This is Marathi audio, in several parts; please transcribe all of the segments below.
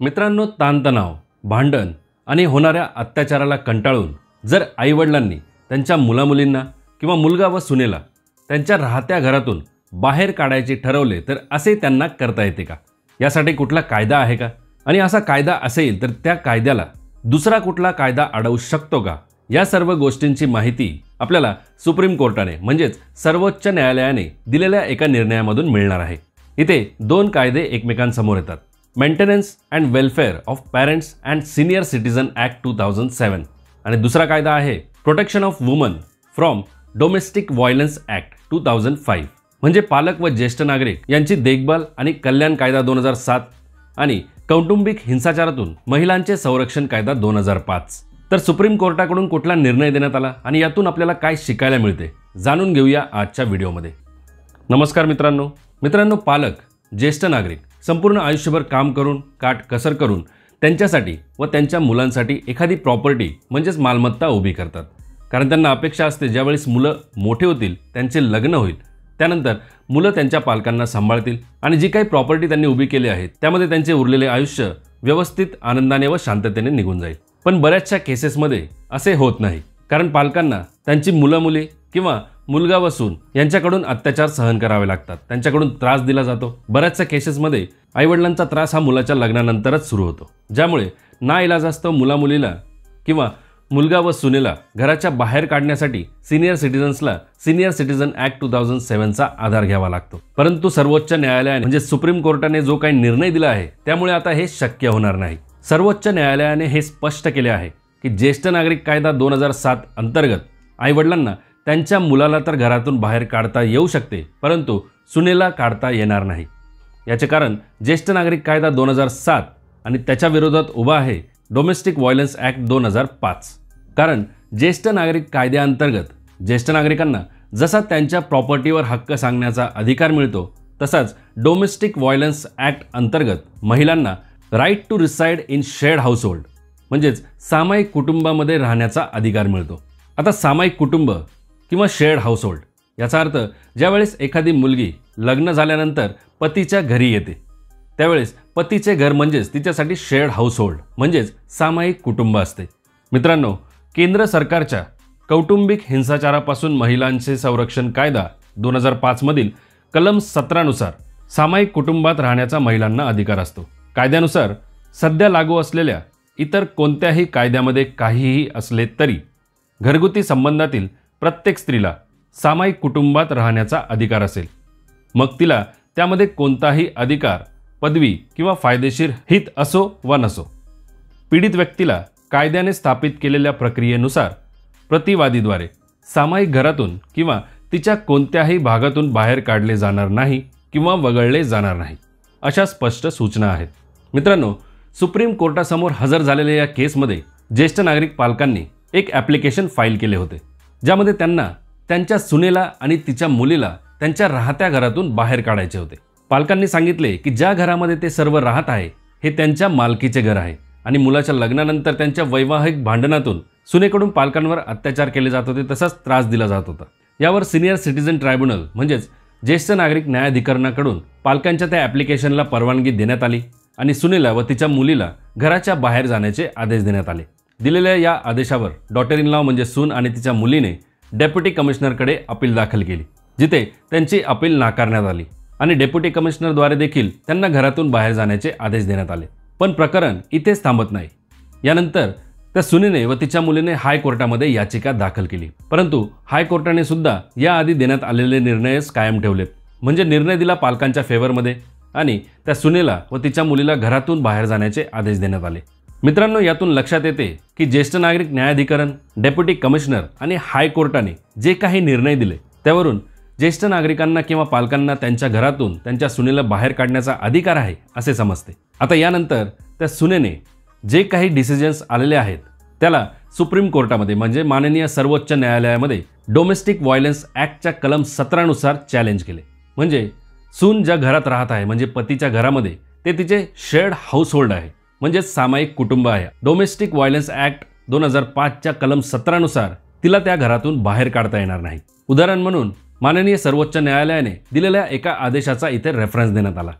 मित्रांनो, ताणतणाव, भांडण आणि होणाऱ्या अत्याचाराला कंटाळून जर आईवडिलांनी त्यांच्या मुलामुलींना किंवा मुलगा व सुनेला त्यांच्या राहत्या घरातून बाहेर काढायचे ठरवले तर असे त्यांना करता येते का? यासाठी कुठला कायदा आहे का? आणि असा कायदा असेल तर त्या कायद्याला दुसरा कुठला कायदा अडवू शकतो का? या सर्व गोष्टींची माहिती आपल्याला सुप्रीम कोर्टाने म्हणजेच सर्वोच्च न्यायालयाने दिलेल्या एका निर्णयामधून मिळणार आहे. इथे दोन कायदे एकमेकांसमोर येतात. Maintenance and welfare of parents and senior citizen act 2007 आणि दुसरा कायदा आहे protection of woman from domestic violence act 2005 म्हणजे पालक व ज्येष्ठ नागरिक यांची देखभाल आणि कल्याण कायदा 2007 आणि कौटुंबिक हिंसाचारातून महिलांचे संरक्षण कायदा 2005. तर सुप्रीम कोर्टाकडून कुठला निर्णय देण्यात आला आणि यातून आपल्याला काय शिकायला मिळते जाणून घेऊया आजच्या व्हिडिओमध्ये. नमस्कार मित्रांनो, पालक, ज्येष्ठ नागरिक संपूर्ण आयुष्यभर काम करून काटकसर करून त्यांच्यासाठी व त्यांच्या मुलांसाठी एखादी प्रॉपर्टी म्हणजेच मालमत्ता उभी करतात. कारण त्यांना अपेक्षा असते ज्यावेळेस मुलं मोठे होतील, त्यांचे लग्न होईल, त्यानंतर मुलं त्यांच्या पालकांना सांभाळतील आणि जी काही प्रॉपर्टी त्यांनी उभी केली आहे त्यामध्ये त्यांचे उरलेले आयुष्य व्यवस्थित आनंदाने व शांततेने निघून जाईल. पण बऱ्याचशा केसेसमध्ये असे होत नाही. कारण पालकांना त्यांची मुलं-मुली किंवा मुलगा व सून यांच्याकडून अत्याचार सहन करावे लागतात, त्यांच्याकडून त्रास दिला जातो. बऱ्याचशा केसेसमध्ये आईवडिलांचा त्रास हा मुलाच्या लग्नानंतरच सुरू होतो, ज्यामुळे नाइलाजास्तव मुला-मुलीला किंवा मुलगा व सुनेला घराच्या बाहेर काढण्यासाठी सिनियर सिटीजन्सला सिनियर सिटीजन ॲक्ट 2007चा आधार घ्यावा लागतो. परंतु सर्वोच्च न्यायालयाने म्हणजे सुप्रीम कोर्टाने जो काही निर्णय दिला आहे त्यामुळे आता हे शक्य होणार नाही. सर्वोच्च न्यायालयाने हे स्पष्ट केले आहे की ज्येष्ठ नागरिक कायदा 2007 अंतर्गत आईवडिलांना त्यांच्या मुलाला तर घरातून बाहेर काढता येऊ शकते, परंतु सुनेला काढता येणार नाही. याचे कारण ज्येष्ठ नागरिक कायदा 2007 आणि त्याच्या विरोधात उभा आहे डोमेस्टिक व्हायलन्स ॲक्ट 2005. कारण ज्येष्ठ नागरिक कायद्याअंतर्गत ज्येष्ठ नागरिकांना जसा त्यांच्या प्रॉपर्टीवर हक्क सांगण्याचा अधिकार मिळतो तसाच डोमेस्टिक व्हायलन्स ॲक्ट अंतर्गत महिलांना right to reside in shared household म्हणजेच सामायिक कुटुंबामध्ये राहण्याचा अधिकार मिळतो. आता सामायिक कुटुंब किंवा शेअर्ड हाऊसहोल्ड याचा अर्थ ज्यावेळेस एखादी मुलगी लग्न झाल्यानंतर पतीच्या घरी येते त्यावेळेस पतीचे घर म्हणजेच तिच्यासाठी शेअर्ड हाऊसहोल्ड म्हणजेच सामायिक कुटुंब असते. मित्रांनो, केंद्र सरकारच्या कौटुंबिक हिंसाचारापासून महिलांचे संरक्षण कायदा 2005 मधील कलम 17 नुसार सामायिक कुटुंबात राहण्याचा महिलांना अधिकार असतो. कायद्यानुसार सध्या लागू असलेल्या इतर कोणत्याही कायद्यामध्ये काहीही असले तरी घरगुती संबंधातील प्रत्येक स्त्रीला सामायिक कुटुंबात राहण्याचा अधिकार असेल. मग तिला त्यामध्ये कोणताही अधिकार, पदवी किंवा फायदेशीर हित असो वा नसो. पीडित व्यक्तीला कायद्याने स्थापित केलेल्या प्रक्रियेनुसार प्रतिवादीद्वारे सामायिक घरातून किंवा तिच्या कोणत्याही भागातून बाहेर काढले जाणार नाही किंवा वगळले जाणार नाही, अशा स्पष्ट सूचना आहेत. मित्रांनो, सुप्रीम कोर्टासमोर हजर झालेल्या या केसमध्ये ज्येष्ठ नागरिक पालकांनी एक ॲप्लिकेशन फाईल केले होते, ज्यामध्ये त्यांना त्यांच्या सुनेला आणि तिच्या मुलीला त्यांच्या राहत्या घरातून बाहेर काढायचे होते. पालकांनी सांगितले की ज्या घरामध्ये ते सर्व राहत आहे हे त्यांच्या मालकीचे घर आहे आणि मुलाच्या लग्नानंतर त्यांच्या वैवाहिक भांडणातून सुनेकडून पालकांवर अत्याचार केले जात होते, तसाच त्रास दिला जात होता. यावर सिनियर सिटीजन ट्रायब्युनल म्हणजेच ज्येष्ठ नागरिक न्यायाधिकरणाकडून पालकांच्या त्या ॲप्लिकेशनला परवानगी देण्यात आली आणि सुनेला व तिच्या मुलीला घराच्या बाहेर जाण्याचे आदेश देण्यात आले. दिलेल्या या आदेशावर डॉटर इन लॉ म्हणजे सून आणि तिच्या मुलीने डेप्युटी कमिशनरकडे अपील दाखल केली, जिथे त्यांची अपील नाकारण्यात आली आणि डेप्युटी कमिशनरद्वारे देखील त्यांना घरातून बाहेर जाण्याचे आदेश देण्यात आले. पण प्रकरण इथेच थांबत नाही. यानंतर त्या सुनेने व तिच्या मुलीने हायकोर्टामध्ये याचिका दाखल केली, परंतु हायकोर्टाने सुद्धा याआधी देण्यात आलेले निर्णयच कायम ठेवलेत. म्हणजे निर्णय दिला पालकांच्या फेवरमध्ये आणि त्या सुनेला व तिच्या मुलीला घरातून बाहेर जाण्याचे आदेश देण्यात आले. मित्रांनो, यातून लक्षात येते की ज्येष्ठ नागरिक न्यायाधिकरण, डेप्युटी कमिशनर आणि हायकोर्टाने जे काही निर्णय दिले त्यावरून ज्येष्ठ नागरिकांना किंवा पालकांना त्यांच्या घरातून त्यांच्या सुनेला बाहेर काढण्याचा अधिकार आहे असे समजते. आता यानंतर त्या सुनेने जे काही डिसिजन्स आलेले आहेत त्याला सुप्रीम कोर्टामध्ये म्हणजे माननीय सर्वोच्च न्यायालयामध्ये डोमेस्टिक व्हायलन्स ॲक्टच्या कलम 17 नुसार चॅलेंज केले. म्हणजे सून ज्या घरात राहत आहे म्हणजे पतीच्या घरामध्ये ते तिचे शेअर्ड हाऊसहोल्ड आहे म्हणजेच सामायिक कुटुंब आहे. डोमेस्टिक व्हायलन्स ॲक्ट 2005च्या कलम 17 नुसार तिला त्या घरातून बाहेर काढता येणार नाही. उदाहरण म्हणून माननीय सर्वोच्च न्यायालयाने दिलेल्या एका आदेशाचा इथे रेफरन्स देण्यात आला,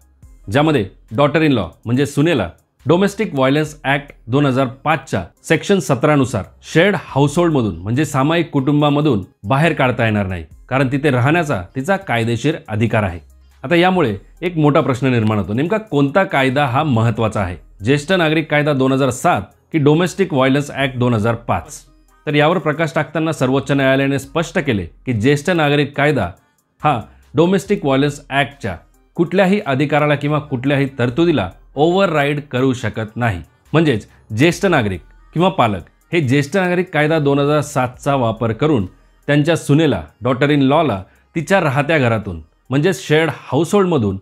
ज्यामध्ये डॉटर इन लॉ म्हणजे सुनेला डोमेस्टिक व्हायलन्स ऍक्ट 2005च्या सेक्शन 17 नुसार शेअर्ड हाऊसहोल्डमधून म्हणजे सामायिक कुटुंबामधून बाहेर काढता येणार नाही, कारण तिथे राहण्याचा तिचा कायदेशीर अधिकार आहे. आता यामुळे एक मोठा प्रश्न निर्माण होतो, नेमका कोणता कायदा हा महत्त्वाचा आहे, ज्येष्ठ नागरिक कायदा 2007 की डोमेस्टिक व्हायलन्स ऍक्ट 2005? तर यावर प्रकाश टाकताना सर्वोच्च न्यायालयाने स्पष्ट केले की ज्येष्ठ नागरिक कायदा हा डोमेस्टिक व्हायलन्स ऍक्टच्या कुठल्याही अधिकाराला किंवा कुठल्याही तरतुदीला ओव्हरराईड करू शकत नाही. म्हणजेच ज्येष्ठ नागरिक किंवा पालक हे ज्येष्ठ नागरिक कायदा 2007चा वापर करून त्यांच्या सुनेला, डॉटर इन लॉला तिच्या राहत्या घरातून म्हणजेच शेअर्ड हाऊसहोल्डमधून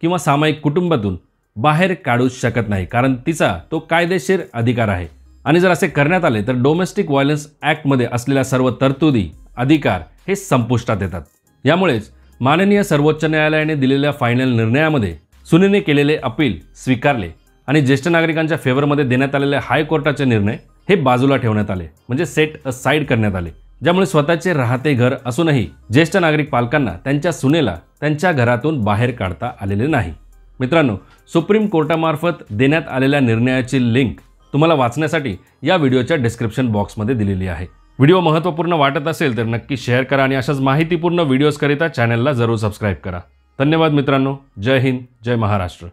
किंवा सामायिक कुटुंबातून बाहेर काढू शकत नाही, कारण तिचा तो कायदेशीर अधिकार आहे. आणि जर असे करण्यात आले तर डोमेस्टिक व्हायलन्स ॲक्टमध्ये असलेल्या सर्व तरतुदी, अधिकार हे संपुष्टात येतात. यामुळेच माननीय सर्वोच्च न्यायालयाने दिलेल्या फायनल निर्णयामध्ये सुनेने केलेले अपील स्वीकारले आणि ज्येष्ठ नागरिकांच्या फेवरमध्ये देण्यात आलेले हायकोर्टाचे निर्णय हे बाजूला ठेवण्यात आले, म्हणजे सेट असाइड करण्यात आले. ज्यामुळे स्वतःचे राहते घर असूनही ज्येष्ठ नागरिक पालकांना त्यांच्या सुनेला त्यांच्या घरातून बाहेर काढता आलेले नाही. मित्रांनो, सुप्रीम कोर्टामार्फत देण्यात आलेल्या निर्णयाची लिंक तुम्हाला वाचण्यासाठी या व्हिडिओच्या डिस्क्रिप्शन बॉक्समध्ये दिलेली आहे. व्हिडिओ महत्त्वपूर्ण वाटत असेल तर नक्की शेअर करा आणि अशाच माहितीपूर्ण व्हिडिओजकरिता चॅनलला जरूर सबस्क्राईब करा. धन्यवाद मित्रांनो. जय हिंद, जय महाराष्ट्र.